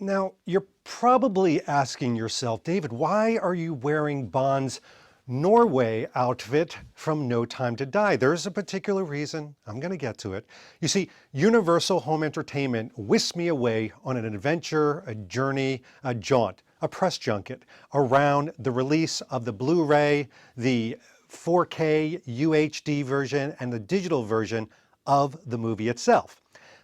Now, you're probably asking yourself, David, why are you wearing Bond's Norway outfit from No Time to Die? There's a particular reason. I'm going to get to it. You see, Universal Home Entertainment whisked me away on an adventure, a journey, a jaunt, a press junket around the release of the Blu-ray, the 4K UHD version, and the digital version of the movie itself.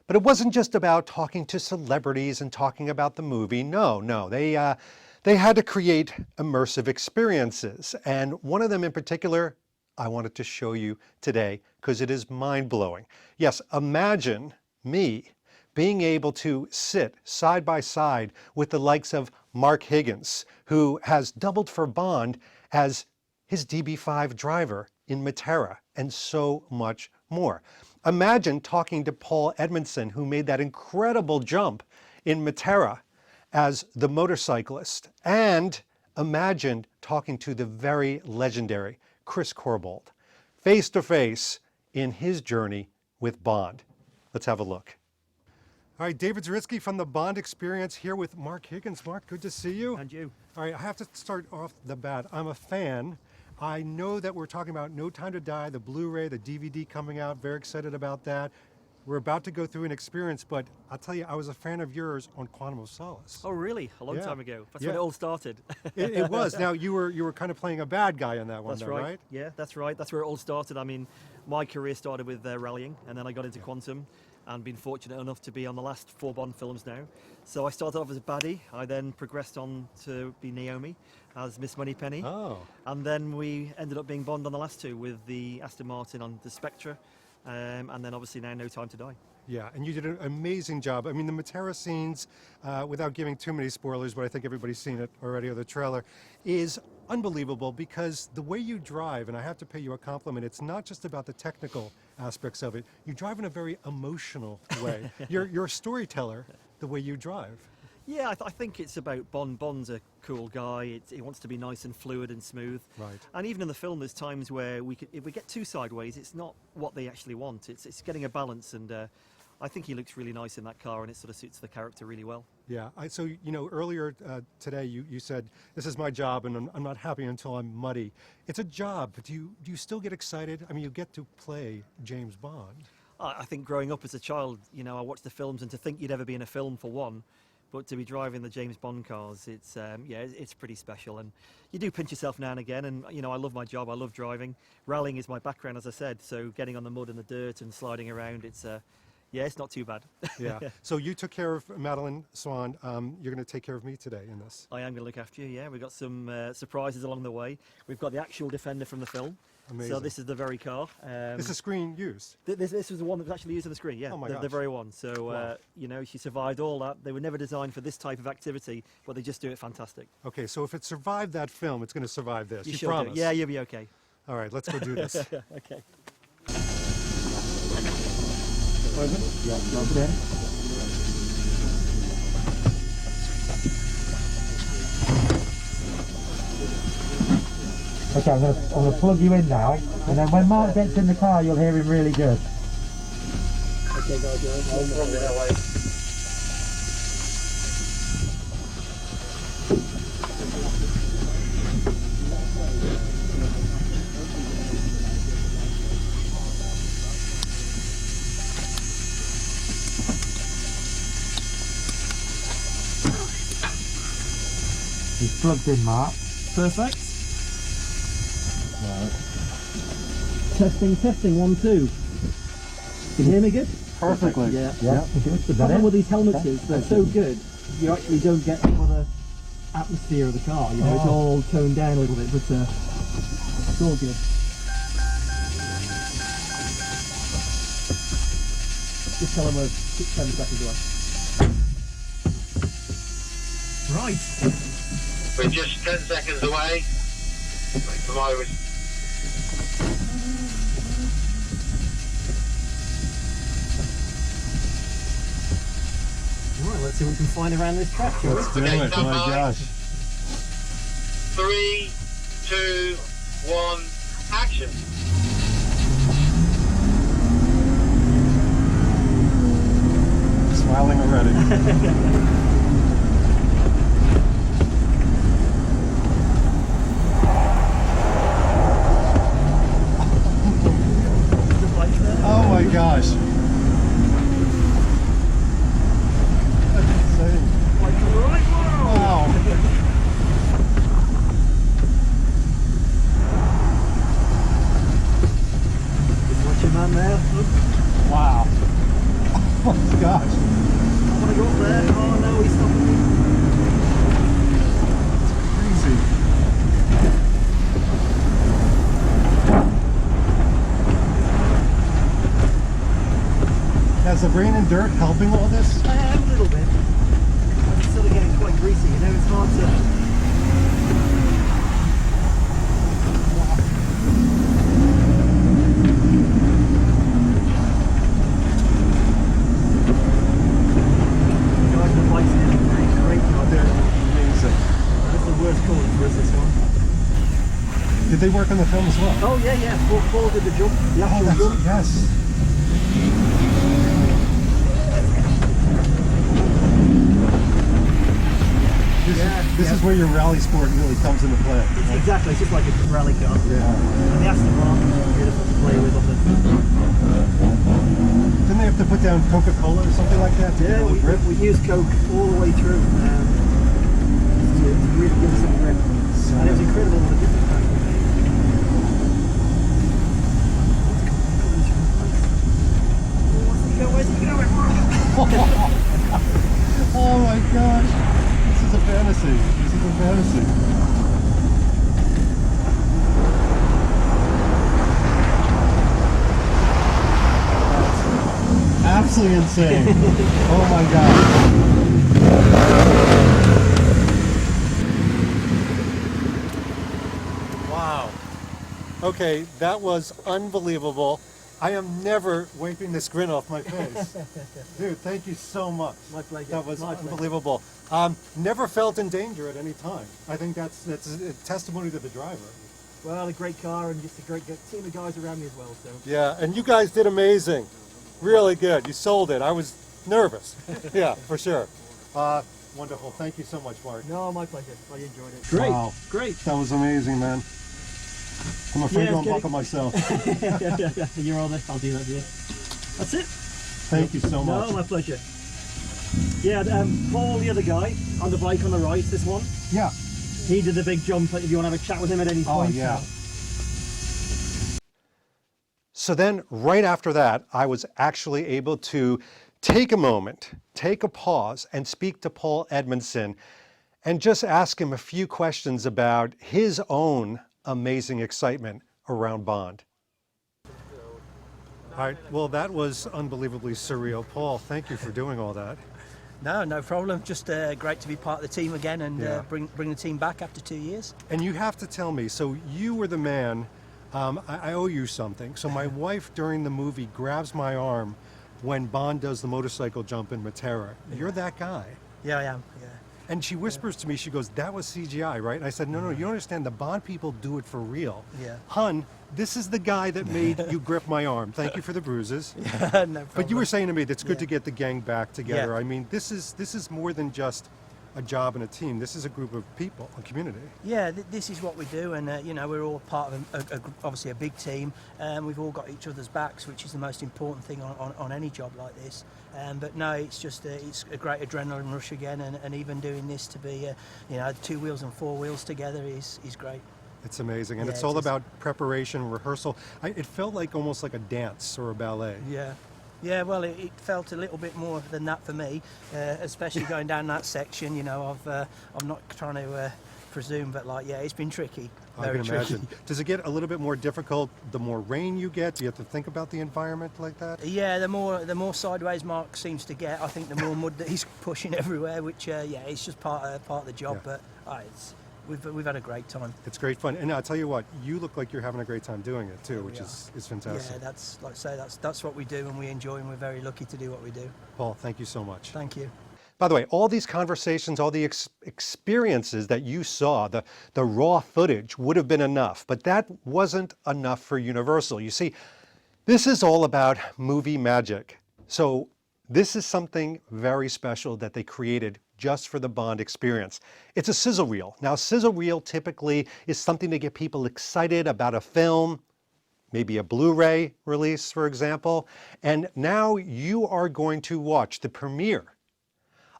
But it wasn't just about talking to celebrities and talking about the movie. No, they had to create immersive experiences. And one of them in particular, I wanted to show you today because it is mind-blowing. Yes, imagine me being able to sit side by side with the likes of Mark Higgins, who has doubled for Bond as his DB5 driver in Matera, and so much more. Imagine talking to Paul Edmondson, who made that incredible jump in Matera as the motorcyclist. And imagine talking to the very legendary Chris Corbold, face to face in his journey with Bond. Let's have a look. All right, David Zaritsky from the Bond Experience here with Mark Higgins. Mark, good to see you. And you. All right, I have to start off the bat. I'm a fan. I know that we're talking about No Time to Die, the Blu-ray, the DVD coming out. Very excited about that. We're about to go through an experience, but I'll tell you, I was a fan of yours on Quantum of Solace. Oh, really? A long time ago. That's when it all started. It was. Now, you were kind of playing a bad guy in that one, That's right? Yeah, that's right. That's where it all started. I mean, my career started with rallying, and then I got into Quantum, and been fortunate enough to be on the last 4 Bond films now. So I started off as a baddie. I then progressed on to be Naomi as Miss Moneypenny. Oh. And then we ended up being Bond on the last 2 with the Aston Martin on the Spectra. And then obviously now No Time to Die. Yeah, and you did an amazing job. I mean, the Matera scenes, without giving too many spoilers, but I think everybody's seen it already, or the trailer, is unbelievable because the way you drive, and I have to pay you a compliment, it's not just about the technical aspects of it. You drive in a very emotional way. You're a storyteller the way you drive. Yeah, I think it's about Bond. Bond's a cool guy. He wants to be nice and fluid and smooth. Right. And even in the film, there's times where if we get too sideways, it's not what they actually want. It's getting a balance, and I think he looks really nice in that car, and it sort of suits the character really well. Yeah. So earlier today you said this is my job, and I'm not happy until I'm muddy. It's a job, but do you still get excited? I mean, you get to play James Bond. I think growing up as a child, I watched the films, and to think you'd ever be in a film for one. But to be driving the James Bond cars, it's pretty special, and you do pinch yourself now and again. And I love my job. I love driving. Rallying is my background, as I said. So getting on the mud and the dirt and sliding around, it's not too bad. Yeah. So you took care of Madeline Swan. You're going to take care of me today in this. I am going to look after you. Yeah, we've got some surprises along the way. We've got the actual Defender from the film. Amazing. So this is the very car. This is screen used? This was the one that was actually used on the screen, yeah. Oh my the very one. So, wow. She survived all that. They were never designed for this type of activity, but they just do it fantastic. Okay, so if it survived that film, it's going to survive this. You sure promise? Do. Yeah, you'll be okay. All right, let's go do this. Okay. Okay, I'm going to plug you in now, and then when Mark gets in the car, you'll hear him really good. Okay, guys, I'll run it that way. He's plugged in, Mark. Perfect. Right. Testing, 1, 2. Can you hear me good? Perfectly. Yeah. The problem with these helmets is they're so good, you actually don't get some of the atmosphere of the car. It's all toned down a little bit, but it's all good. Just tell them we're 6-7 seconds away. Right. We're just 10 seconds away from Irish. Right, let's see what we can find around this track. Let's do it, my gosh. 3, 2, 1, action. Smiling already. gosh. I want to go up there. Oh no, he's stopping me. Crazy. Has the rain and dirt helping all this? I am a little bit. It's sort of getting quite greasy, you know, it's hard to... Guys, the bike's doing a great job. They're amazing. That's the worst corner for us, this one. Did they work on the film as well? Oh yeah, yeah, Paul did the jump, the actual jump. Yes. This is where your rally sport really comes into play. Exactly, it's just like a rally car. Yeah. And the Aston Martin is beautiful to play with. Didn't they have to put down Coca-Cola or something like that to get a little grip? We use Coke all the way through to really give us some grip. And it was incredible the different packs we made. Where's he going? Oh my gosh. This is a fantasy. This is a fantasy. That's absolutely insane. Oh my god. Wow. Okay, that was unbelievable. I am never wiping this grin off my face. Dude, thank you so much. My pleasure. That was My pleasure. unbelievable. Never felt in danger at any time. I think that's a testimony to the driver. Well, a great car and just a great team of guys around me as well. So. Yeah, and you guys did amazing. Really good. You sold it. I was nervous. Yeah, for sure. Wonderful. Thank you so much, Mark. No, my pleasure. I enjoyed it. Great. Wow. Great. That was amazing, man. I'm afraid to okay. unbuckle myself. You're all there. I'll do that, yeah. That's it. Thank you so much. No, my pleasure. Yeah, Paul, the other guy, on the bike on the right, this one. Yeah. He did the big jump. If you want to have a chat with him at any point. Oh, yeah. So then, right after that, I was actually able to take a moment, take a pause, and speak to Paul Edmondson and just ask him a few questions about his own amazing excitement around Bond. All right, well, that was unbelievably surreal. Paul, thank you for doing all that. No problem. Just great to be part of the team again and bring the team back after 2 years. And you have to tell me, so you were the man, I owe you something. So my wife during the movie grabs my arm when Bond does the motorcycle jump in Matera. You're that guy. Yeah, I am, yeah. And she whispers to me, she goes, that was CGI, right? And I said, no, you don't understand, the Bond people do it for real. Yeah. Hun, this is the guy that made you grip my arm. Thank you for the bruises. Yeah, no problem. But you were saying to me, that's good to get the gang back together. Yeah. I mean, this is more than just a job and a team. This is a group of people, a community. Yeah, this is what we do, and you know, we're all part of obviously a big team, and we've all got each other's backs, which is the most important thing on any job like this. But no, it's just it's a great adrenaline rush again, and even doing this to be you know, 2 wheels and 4 wheels together is great. It's amazing, and Yeah, it's all it is. about preparation, rehearsal. It felt like almost like a dance or a ballet. Yeah. Yeah, well, it felt a little bit more than that for me, especially going down that section. You know, I'm not trying to presume, but like, yeah, it's been tricky. I Very can tricky. imagine. Does it get a little bit more difficult the more rain you get? Do you have to think about the environment like that? Yeah, the more sideways Mark seems to get, I think the more mud that he's pushing everywhere. Which, yeah, it's just part of the job. Yeah. But we've had a great time. It's great fun, and I'll tell you what, you look like you're having a great time doing it too, which we is fantastic. Yeah, that's like I say, that's what we do, and we enjoy, and we're very lucky to do what we do. Paul, thank you so much. Thank you. By the way, all these conversations, all the experiences that you saw, the raw footage would have been enough, but that wasn't enough for Universal. You see, this is all about movie magic. So this is something very special that they created just for the Bond experience. It's a sizzle reel. Now, sizzle reel typically is something to get people excited about a film, maybe a Blu-ray release, for example. And now you are going to watch the premiere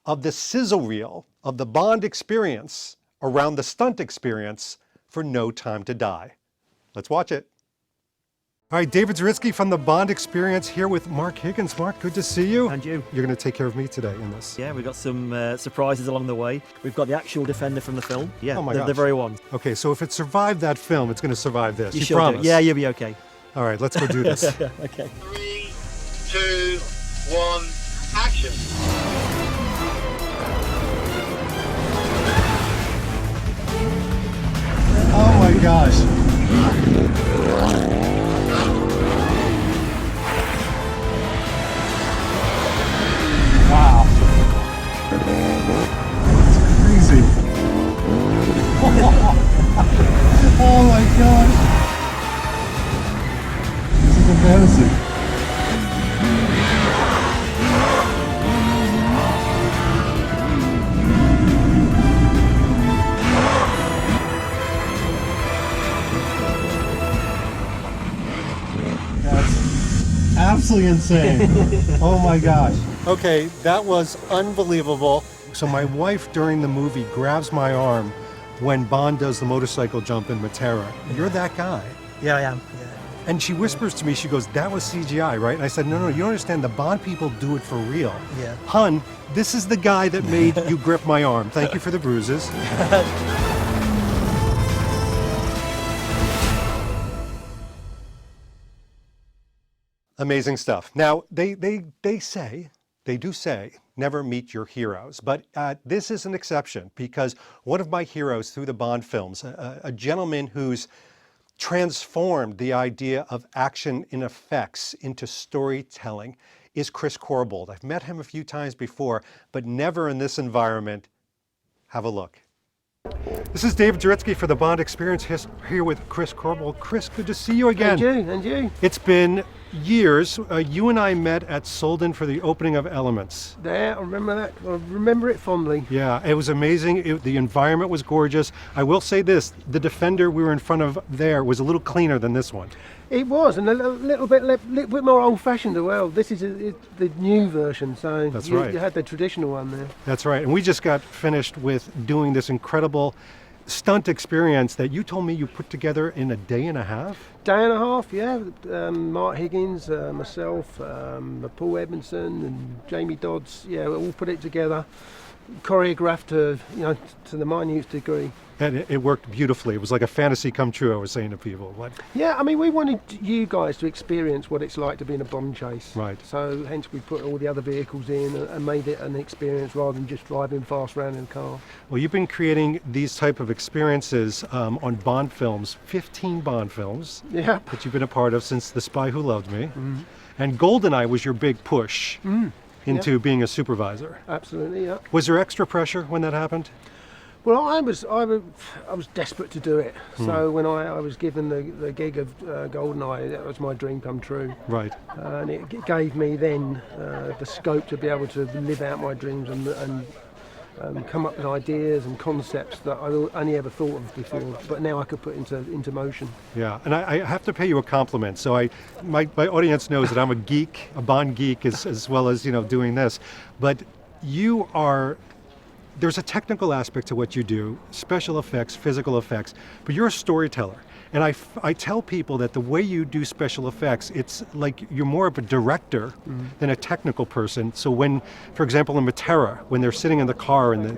of the sizzle reel of the Bond experience around the stunt experience for No Time to Die. Let's watch it. All right, David Zaritsky from the Bond Experience here with Mark Higgins. Mark, good to see you. And you. You're going to take care of me today in this. Yeah, we've got some surprises along the way. We've got the actual Defender from the film. Yeah, Oh my the gosh. very one. Okay, so if it survived that film, it's going to survive this. You should do. promise? Yeah, you'll be okay. All right, let's go do this. Okay. 3, 2, 1, action. Oh my gosh. Wow. It's crazy. Oh my gosh. This is embarrassing. That's absolutely insane. Oh my gosh. Okay, that was unbelievable. So my wife during the movie grabs my arm when Bond does the motorcycle jump in Matera. You're that guy. Yeah, I am. Yeah. And she whispers to me, she goes, that was CGI, right? And I said, no, you don't understand. The Bond people do it for real. Yeah. Hun, this is the guy that made you grip my arm. Thank you for the bruises. Amazing stuff. Now, they do say, never meet your heroes. But this is an exception because one of my heroes through the Bond films, a gentleman who's transformed the idea of action in effects into storytelling, is Chris Corbould. I've met him a few times before, but never in this environment. Have a look. This is David Zaritsky for the Bond Experience here with Chris Corbould. Chris, good to see you again. And you. It's been years. You and I met at Solden for the opening of Elements. There, I remember that. I remember it fondly. Yeah, it was amazing. The environment was gorgeous. I will say this, the Defender we were in front of there was a little cleaner than this one. It was, and a little bit more old-fashioned as well. This is the new version, so That's right. You had the traditional one there. That's right. And we just got finished with doing this incredible stunt experience that you told me you put together in a day and a half? Day and a half, yeah. Mark Higgins, myself, Paul Edmondson and Jamie Dodds, yeah, we all put it together, choreographed to the minute degree. And it worked beautifully. It was like a fantasy come true, I was saying to people. Yeah, I mean, we wanted you guys to experience what it's like to be in a bomb chase. Right. So hence we put all the other vehicles in and made it an experience rather than just driving fast around in a car. Well, you've been creating these type of experiences on Bond films, 15 Bond films Yeah. that you've been a part of since The Spy Who Loved Me. Mm-hmm. And GoldenEye was your big push into being a supervisor. Absolutely, yeah. Was there extra pressure when that happened? Well, I was desperate to do it. So when I was given the gig of GoldenEye, that was my dream come true. Right. And it gave me then the scope to be able to live out my dreams and come up with ideas and concepts that I only ever thought of before, but now I could put into motion. Yeah, and I have to pay you a compliment. So my audience knows that I'm a geek, a Bond geek, as well as doing this. But you are. There's a technical aspect to what you do, special effects, physical effects, but you're a storyteller. And I tell people that the way you do special effects, it's like you're more of a director than a technical person. So when, for example, in Matera, when they're sitting in the car and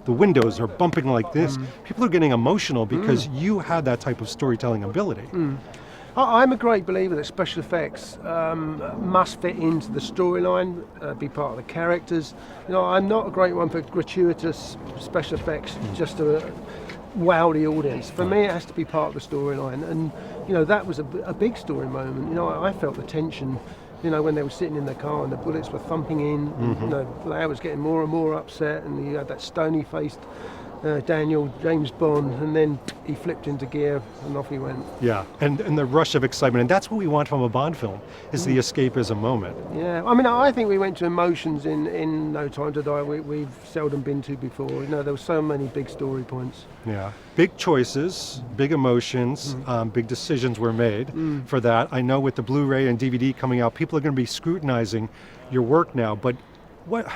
the windows are bumping like this, people are getting emotional because you had that type of storytelling ability. I'm a great believer that special effects must fit into the storyline, be part of the characters. I'm not a great one for gratuitous special effects just to wow the audience. For me, it has to be part of the storyline, and that was a big story moment. I felt the tension. When they were sitting in the car and the bullets were thumping in. Blair was getting more and more upset, and you had that stony-faced Daniel, James Bond, and then he flipped into gear and off he went. Yeah, and the rush of excitement, and that's what we want from a Bond film, is the escapism moment. Yeah, I mean, I think we went to emotions in No Time to Die we've seldom been to before. There were so many big story points. Yeah, big choices, big emotions, big decisions were made for that. I know with the Blu-ray and DVD coming out, people are going to be scrutinizing your work now, but what...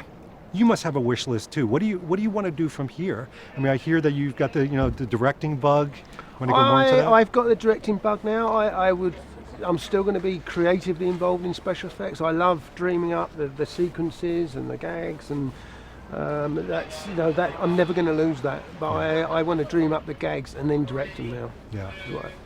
You must have a wish list too. What do you want to do from here? I mean, I hear that you've got the directing bug. Want to go more into that? I've got the directing bug now. I would I'm still going to be creatively involved in special effects. I love dreaming up the sequences and the gags, and that's, you know, that I'm never going to lose that. But I want to dream up the gags and then direct them now. Yeah.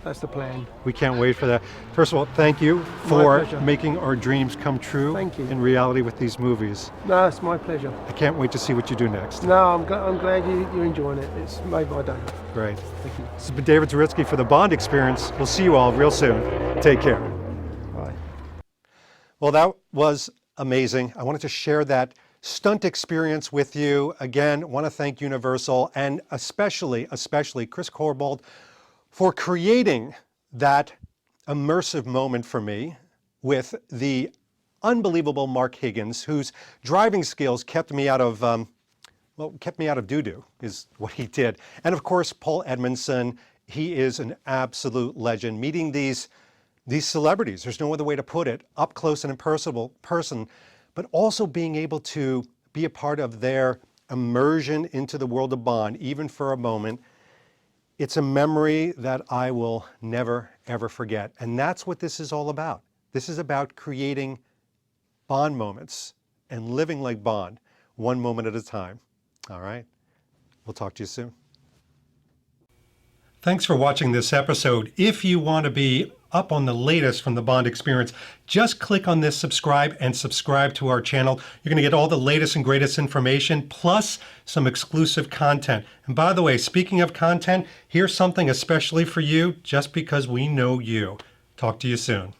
That's the plan. We can't wait for that. First of all, thank you for making our dreams come true in reality with these movies. No, it's my pleasure. I can't wait to see what you do next. No, I'm glad you're enjoying it. It's made my day. Great. Thank you. This has been David Zaritsky for the Bond Experience. We'll see you all real soon. Take care. Bye. Well, that was amazing. I wanted to share that stunt experience with you. Again, want to thank Universal and especially Chris Corbold for creating that immersive moment for me with the unbelievable Mark Higgins, whose driving skills kept me out of DOU DOU is what he did. And of course, Paul Edmondson, he is an absolute legend. Meeting these celebrities, there's no other way to put it, up close and in person, but also being able to be a part of their immersion into the world of Bond, even for a moment. It's a memory that I will never, ever forget. And that's what this is all about. This is about creating Bond moments and living like Bond, one moment at a time. All right? We'll talk to you soon. Thanks for watching this episode. If you want to be up on the latest from the Bond Experience, just click on this subscribe and subscribe to our channel. You're going to get all the latest and greatest information, plus some exclusive content. And by the way, speaking of content, here's something especially for you, just because we know you. Talk to you soon.